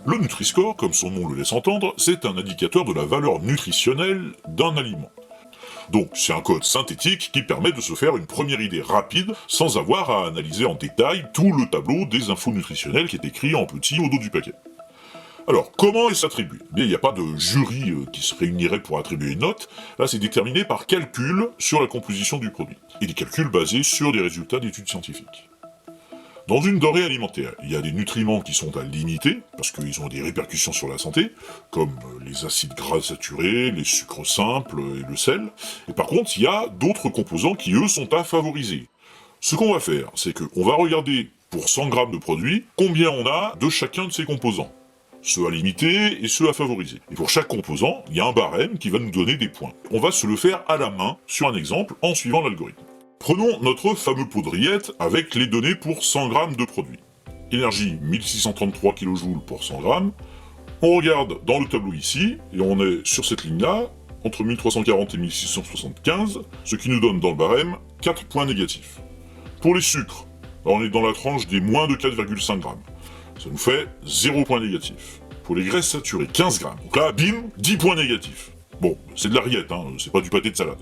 Le Nutri-Score, comme son nom le laisse entendre, c'est un indicateur de la valeur nutritionnelle d'un aliment. Donc c'est un code synthétique qui permet de se faire une première idée rapide sans avoir à analyser en détail tout le tableau des infos nutritionnelles qui est écrit en petit au dos du paquet. Alors, comment il s'attribue ? Il n'y a pas de jury qui se réunirait pour attribuer une note, là c'est déterminé par calcul sur la composition du produit, et des calculs basés sur des résultats d'études scientifiques. Dans une denrée alimentaire, il y a des nutriments qui sont à limiter, parce qu'ils ont des répercussions sur la santé, comme les acides gras saturés, les sucres simples et le sel. Et par contre, il y a d'autres composants qui, eux, sont à favoriser. Ce qu'on va faire, c'est qu'on va regarder, pour 100 grammes de produit, combien on a de chacun de ces composants. Ceux à limiter et ceux à favoriser. Et pour chaque composant, il y a un barème qui va nous donner des points. On va se le faire à la main, sur un exemple, en suivant l'algorithme. Prenons notre fameux pot de rillettes avec les données pour 100 grammes de produit. Énergie 1633 kJ pour 100 grammes. On regarde dans le tableau ici, et on est sur cette ligne-là, entre 1340 et 1675, ce qui nous donne dans le barème 4 points négatifs. Pour les sucres, on est dans la tranche des moins de 4,5 grammes. Ça nous fait 0 points négatifs. Pour les graisses saturées, 15 grammes. Donc là, bim, 10 points négatifs. Bon, c'est de la rillette, hein, c'est pas du pâté de salade.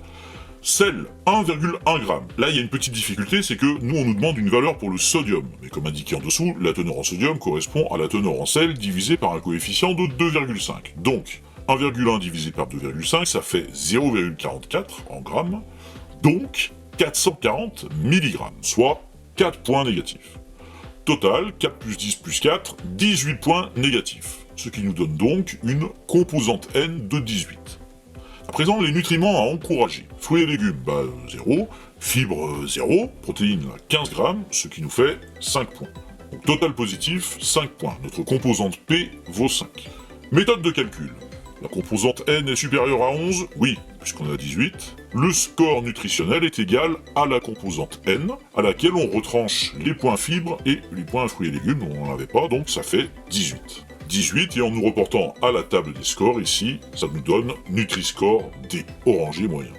Sel, 1,1 g. Là, il y a une petite difficulté, c'est que nous, on nous demande une valeur pour le sodium. Mais comme indiqué en dessous, la teneur en sodium correspond à la teneur en sel divisée par un coefficient de 2,5. Donc, 1,1 divisé par 2,5, ça fait 0,44 en grammes. Donc, 440 mg, soit 4 points négatifs. Total, 4 plus 10 plus 4, 18 points négatifs. Ce qui nous donne donc une composante N de 18. À présent, les nutriments à encourager. Fruits et légumes, 0. Fibres, 0. Protéines, 15 grammes, ce qui nous fait 5 points. Donc total positif, 5 points. Notre composante P vaut 5. Méthode de calcul. La composante N est supérieure à 11, oui, puisqu'on a 18. Le score nutritionnel est égal à la composante N, à laquelle on retranche les points fibres et les points fruits et légumes, on n'en avait pas, donc ça fait 18. 18, et en nous reportant à la table des scores ici, ça nous donne Nutri-Score D, orangé moyen.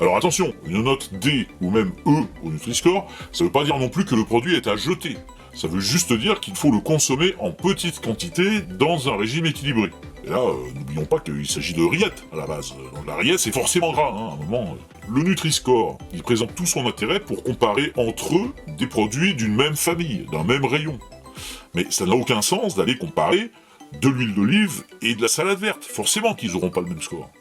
Alors attention, une note D ou même E au Nutri-Score, ça veut pas dire non plus que le produit est à jeter. Ça veut juste dire qu'il faut le consommer en petite quantité dans un régime équilibré. Et là, n'oublions pas qu'il s'agit de rillettes à la base. Donc la rillette, c'est forcément gras, hein, à un moment. Le Nutri-Score, il présente tout son intérêt pour comparer entre eux des produits d'une même famille, d'un même rayon. Mais ça n'a aucun sens d'aller comparer de l'huile d'olive et de la salade verte. Forcément qu'ils n'auront pas le même score.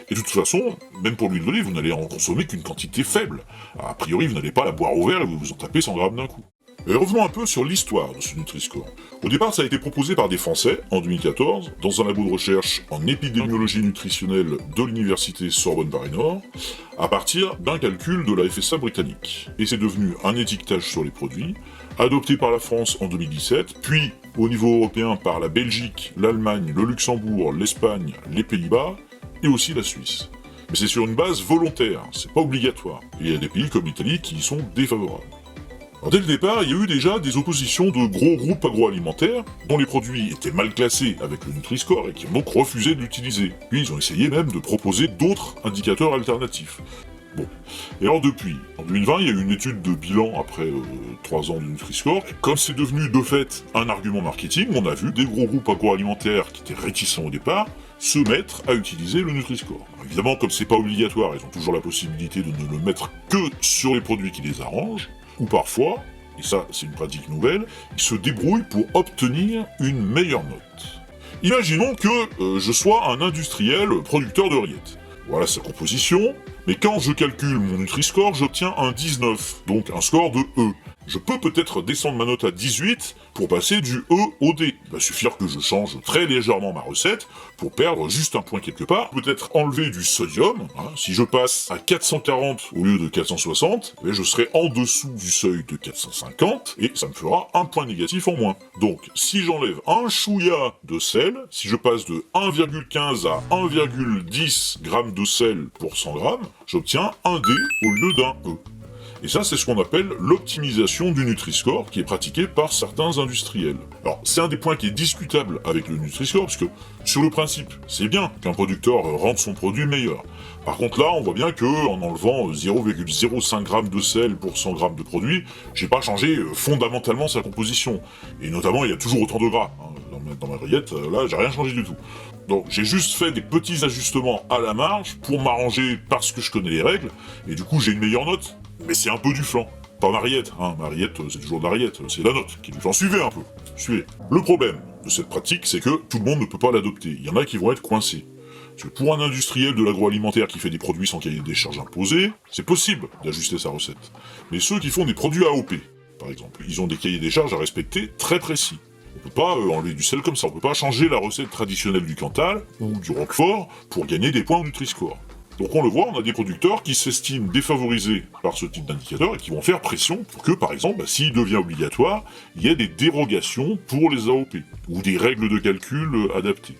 Et de toute façon, même pour l'huile d'olive, vous n'allez en consommer qu'une quantité faible. A priori, vous n'allez pas la boire au verre et vous vous en tapez 100 grammes d'un coup. Et revenons un peu sur l'histoire de ce Nutri-Score. Au départ, ça a été proposé par des Français, en 2014, dans un labo de recherche en épidémiologie nutritionnelle de l'université Sorbonne-Paris-Nord, à partir d'un calcul de la FSA britannique. Et c'est devenu un étiquetage sur les produits, adopté par la France en 2017, puis au niveau européen par la Belgique, l'Allemagne, le Luxembourg, l'Espagne, les Pays-Bas, et aussi la Suisse. Mais c'est sur une base volontaire, c'est pas obligatoire. Et il y a des pays comme l'Italie qui y sont défavorables. Alors, dès le départ, il y a eu déjà des oppositions de gros groupes agroalimentaires, dont les produits étaient mal classés avec le Nutri-Score et qui ont donc refusé de l'utiliser. Puis ils ont essayé même de proposer d'autres indicateurs alternatifs. Bon. Et alors depuis, en 2020, il y a eu une étude de bilan après 3 ans de Nutri-Score, et comme c'est devenu de fait un argument marketing, on a vu des gros groupes agroalimentaires qui étaient réticents au départ, se mettre à utiliser le Nutri-Score. Alors, évidemment, comme c'est pas obligatoire, ils ont toujours la possibilité de ne le mettre que sur les produits qui les arrangent, ou parfois, et ça c'est une pratique nouvelle, ils se débrouillent pour obtenir une meilleure note. Imaginons que je sois un industriel producteur de rillettes. Voilà sa composition, mais quand je calcule mon Nutri-Score, j'obtiens un 19, donc un score de E. Je peux peut-être descendre ma note à 18 pour passer du E au D. Il va suffire que je change très légèrement ma recette pour perdre juste un point quelque part. Peut-être enlever du sodium. Si je passe à 440 au lieu de 460, je serai en dessous du seuil de 450 et ça me fera un point négatif en moins. Donc si j'enlève un chouïa de sel, si je passe de 1,15 à 1,10 g de sel pour 100 grammes, j'obtiens un D au lieu d'un E. Et ça, c'est ce qu'on appelle l'optimisation du Nutri-Score, qui est pratiquée par certains industriels. Alors, c'est un des points qui est discutable avec le Nutri-Score, parce que, sur le principe, c'est bien qu'un producteur rende son produit meilleur. Par contre, là, on voit bien que, en enlevant 0,05 g de sel pour 100 g de produit, j'ai pas changé fondamentalement sa composition. Et notamment, il y a toujours autant de gras. dans ma grillette, là, j'ai rien changé du tout. Donc, j'ai juste fait des petits ajustements à la marge pour m'arranger parce que je connais les règles, et du coup, j'ai une meilleure note. Mais c'est un peu du flan. Pas ma rillette, hein. Ma rillette, c'est toujours de la rillette, c'est la note qui est du flan. Suivez un peu, suivez. Le problème de cette pratique, c'est que tout le monde ne peut pas l'adopter. Il y en a qui vont être coincés. Parce que pour un industriel de l'agroalimentaire qui fait des produits sans cahier des charges imposé, c'est possible d'ajuster sa recette. Mais ceux qui font des produits AOP, par exemple, ils ont des cahiers des charges à respecter très précis. On peut pas enlever du sel comme ça, on peut pas changer la recette traditionnelle du Cantal ou du Roquefort pour gagner des points au Nutri-Score. Donc on le voit, on a des producteurs qui s'estiment défavorisés par ce type d'indicateur et qui vont faire pression pour que, par exemple, s'il devient obligatoire, il y ait des dérogations pour les AOP, ou des règles de calcul adaptées.